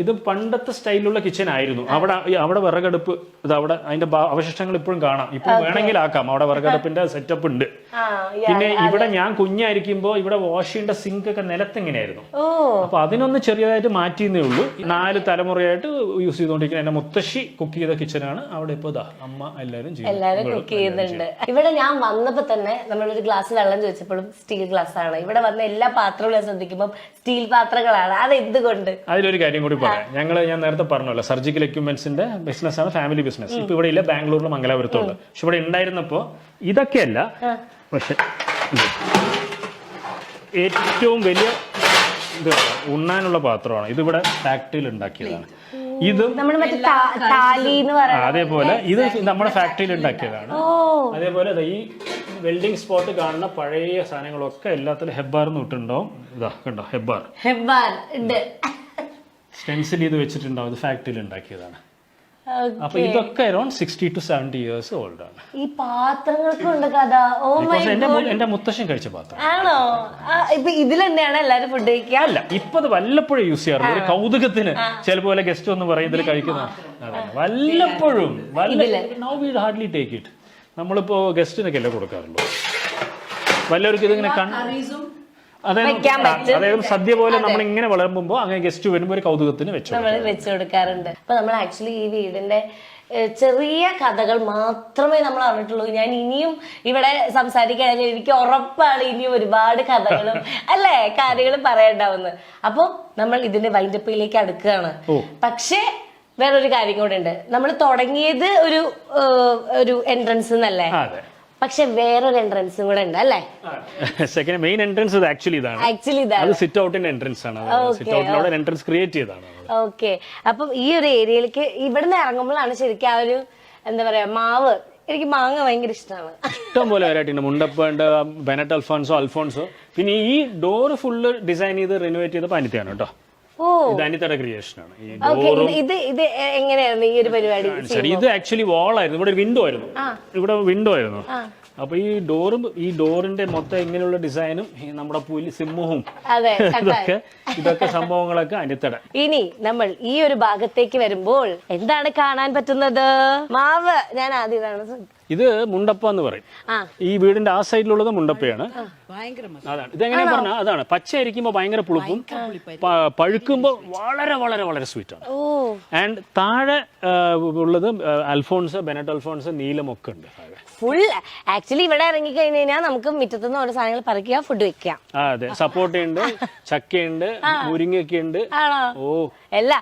ഇത് പണ്ടത്തെ സ്റ്റൈലിലുള്ള കിച്ചൺ ആയിരുന്നു. അവിടെ വിറകടുപ്പ് അവിടെ അതിന്റെ അവശിഷ്ടങ്ങൾ ഇപ്പോഴും കാണാം. ഇപ്പോൾ വേണമെങ്കിൽ ആക്കാം. അവിടെ വിറകടുപ്പിന്റെ സെറ്റപ്പ് ഉണ്ട്. പിന്നെ ഇവിടെ ഞാൻ കുഞ്ഞായിരിക്കുമ്പോ ഇവിടെ വാഷ് ചെയ്യേണ്ട സിങ്ക് ഒക്കെ നിലത്തെങ്ങനെയായിരുന്നു. അപ്പൊ അതിനൊന്ന് ചെറിയതായിട്ട് മാറ്റിയെന്നേ ഉള്ളൂ. 4 തലമുറയായിട്ട് യൂസ് ചെയ്തുകൊണ്ടിരിക്കുന്ന എന്റെ മുത്തശ്ശി കുക്ക് ചെയ്ത കിച്ചണാണ്. അവിടെ ഇപ്പൊ അമ്മ എല്ലാരും കുക്ക് ചെയ്യുന്നുണ്ട്. ഇവിടെ ഞാൻ വന്നപ്പോ തന്നെ നമ്മളൊരു ഗ്ലാസ് വെള്ളം ചോദിച്ചപ്പോഴും സ്റ്റീൽ ഗ്ലാസ് ആണ്. ഇവിടെ വന്ന എല്ലാ പാത്രങ്ങളും ശ്രദ്ധിക്കുമ്പോൾ സ്റ്റീൽ പാത്രങ്ങളാണ്. അത് എന്തുകൊണ്ട്? അതിലൊരു കാര്യം കൂടി ഞാൻ നേരത്തെ പറഞ്ഞല്ലോ, സർജിക്കൽ എക്യുപ്മെന്റ്സിന്റെ ബിസിനസ് ആണ്, ഫാമിലി ബിസിനസ്. ഇപ്പൊ ഇവിടെ ഇല്ല, ബാംഗ്ലൂരിലും മംഗലാപുരത്തുണ്ട്. പക്ഷെ ഇവിടെ ഉണ്ടായിരുന്നപ്പോ ഇതൊക്കെയല്ല. പക്ഷെ ഏറ്റവും വലിയ ഉണ്ണാനുള്ള പാത്രമാണ്. ഇതിവിടെ ഫാക്ടറിയിൽ ഉണ്ടാക്കിയതാണ്. ഇതും അതേപോലെ ഇത് നമ്മുടെ ഫാക്ടറിയിൽ ഉണ്ടാക്കിയതാണ്. അതേപോലെ ഈ വെൽഡിംഗ് സ്പോട്ട് കാണുന്ന പഴയ സാധനങ്ങളൊക്കെ എല്ലാത്തിലും ഹെബ്ബാർ ഇട്ടുണ്ടാവും. ഇതാ കണ്ടോ, ഹെബ്ബാർ സ്റ്റെൻസിൽ ചെയ്ത് വെച്ചിട്ടുണ്ടാവും. ഇത് ഫാക്ടറിയിൽ ഉണ്ടാക്കിയതാണ്. അപ്പൊ ഇതൊക്കെ അറൌണ്ട് 60 to 70 years ഓൾഡ് ആണ്. ഈ പാത്രങ്ങൾക്കുണ്ട് കഥ. എന്റെ മുത്തശ്ശൻ കഴിച്ച പാത്രം ആണോ? ഇപ്പൊ ഇതിൽ തന്നെയാണ് എല്ലാരും ഫുഡ് കഴിക്കുക? അല്ല, ഇപ്പൊ അത് വല്ലപ്പോഴും യൂസ് ചെയ്യാറുണ്ട്. ഒരു കൗതുകത്തിന് ചിലപ്പോൾ ഗസ്റ്റ് ഒന്ന് പറയും ഇതിൽ കഴിക്കുന്ന. വല്ലപ്പോഴും now we hardly take it. നമ്മളിപ്പോ ഗസ്റ്റിനൊക്കെ അല്ലേ കൊടുക്കാറുള്ളൂ. വല്ലവർക്കും ഇതിങ്ങനെ അതായത് സദ്യ പോലെ നമ്മൾ ഇങ്ങനെ വളരുമ്പോ അങ്ങനെ ഗസ്റ്റ് വരുമ്പോ ഒരു കൗതുകത്തിന് വെച്ചു കൊടുക്കാറുണ്ട്. അപ്പൊ നമ്മൾ ആക്ച്വലി ഈ വീടിന്റെ ചെറിയ കഥകൾ മാത്രമേ നമ്മൾ അറിഞ്ഞിട്ടുള്ളൂ. ഞാൻ ഇനിയും ഇവിടെ സംസാരിക്കുകയാണെങ്കിൽ എനിക്ക് ഉറപ്പാണ് ഇനിയും ഒരുപാട് കഥകളും അല്ലേ കാര്യങ്ങളും പറയണ്ടാവുന്നത്. അപ്പൊ നമ്മൾ ഇതിന്റെ വൈൻഡപ്പിലേക്ക് അടുക്കുകയാണ്. പക്ഷേ വേറൊരു കാര്യം കൂടെ ഉണ്ട്. നമ്മൾ തുടങ്ങിയത് ഒരു എൻട്രൻസ് എന്നല്ലേ, പക്ഷെ വേറൊരു എൻട്രൻസും കൂടെ ഉണ്ട് അല്ലേ? സെക്കൻഡ് മെയിൻ എൻട്രൻസ് ആക്ച്വലി ഇതാണ്. സിറ്റ് ഔട്ടിന്റെ എൻട്രൻസ് ആണ്. സിറ്റ് ഔട്ടിലൂടെ എൻട്രൻസ് ക്രിയേറ്റ് ചെയ്തതാണ്. ഓക്കെ. അപ്പം ഈ ഒരു ഏരിയയിലേക്ക് ഇവിടുന്ന് ഇറങ്ങുമ്പോഴാണ് ശരിക്കും ആ ഒരു എന്താ പറയാ മാവ്. എനിക്ക് മാങ്ങ ഭയങ്കര ഇഷ്ടമാണ്. ഇഷ്ടം പോലെ വെറൈറ്റി ഉണ്ട്. മുണ്ടപ്പുണ്ട്, ബെനറ്റ് അൽഫോൺസോ. പിന്നെ ഈ ഡോർ ഫുള്ള് ഡിസൈൻ ചെയ്ത് റിനോവേറ്റ് ചെയ്ത അനിതയാണ് കേട്ടോ. ഇത് അനിതയുടെ ക്രിയേഷൻ ആണ്. ഇത് എങ്ങനെയായിരുന്നു ഈ ഒരു പരിപാടി? ഇത് ആക്ച്വലി വാൾ ആയിരുന്നു. ഇവിടെ വിൻഡോ ആയിരുന്നു. അപ്പൊ ഈ ഡോറിന്റെ മൊത്തം ഇങ്ങനെയുള്ള ഡിസൈനും നമ്മുടെ പുലി സിംഹവും ഇതൊക്കെ സംഭവങ്ങളൊക്കെ അനിതയുടെ. ഇനി നമ്മൾ ഈ ഒരു ഭാഗത്തേക്ക് വരുമ്പോൾ എന്താണ് കാണാൻ പറ്റുന്നത്? മാവ്. ഞാൻ ആദ്യം ഇത് മുണ്ടപ്പ എന്ന് പറയും. ഈ വീടിന്റെ ആ സൈഡിലുള്ളത് മുണ്ടപ്പയാണ്. അതാണ്. ഇതെങ്ങനെയാ പറഞ്ഞാൽ അതാണ്. പച്ചയായിരിക്കുമ്പോ ഭയങ്കര പുളിപ്പും, പഴുക്കുമ്പോ വളരെ വളരെ വളരെ സ്വീറ്റ് ആണ്. ആൻഡ് താഴെ ഉള്ളത് ബെനറ്റ് അൽഫോൺസ്, നീലമൊക്കെ ഉണ്ട്. ഫുൾ ആക്ച്വലി ഇവിടെ ഇറങ്ങി കഴിഞ്ഞു കഴിഞ്ഞാൽ നമുക്ക് മുറ്റത്തുനിന്ന് ഓരോ സാധനങ്ങൾ പറിക്കുക, ഫുഡ് വെക്കാം. അതെ, സപ്പോർട്ടയുണ്ട്, ചക്കയുണ്ട്, മുരിങ്ങയൊക്കെ ഉണ്ട്. ആണോ? എല്ലാ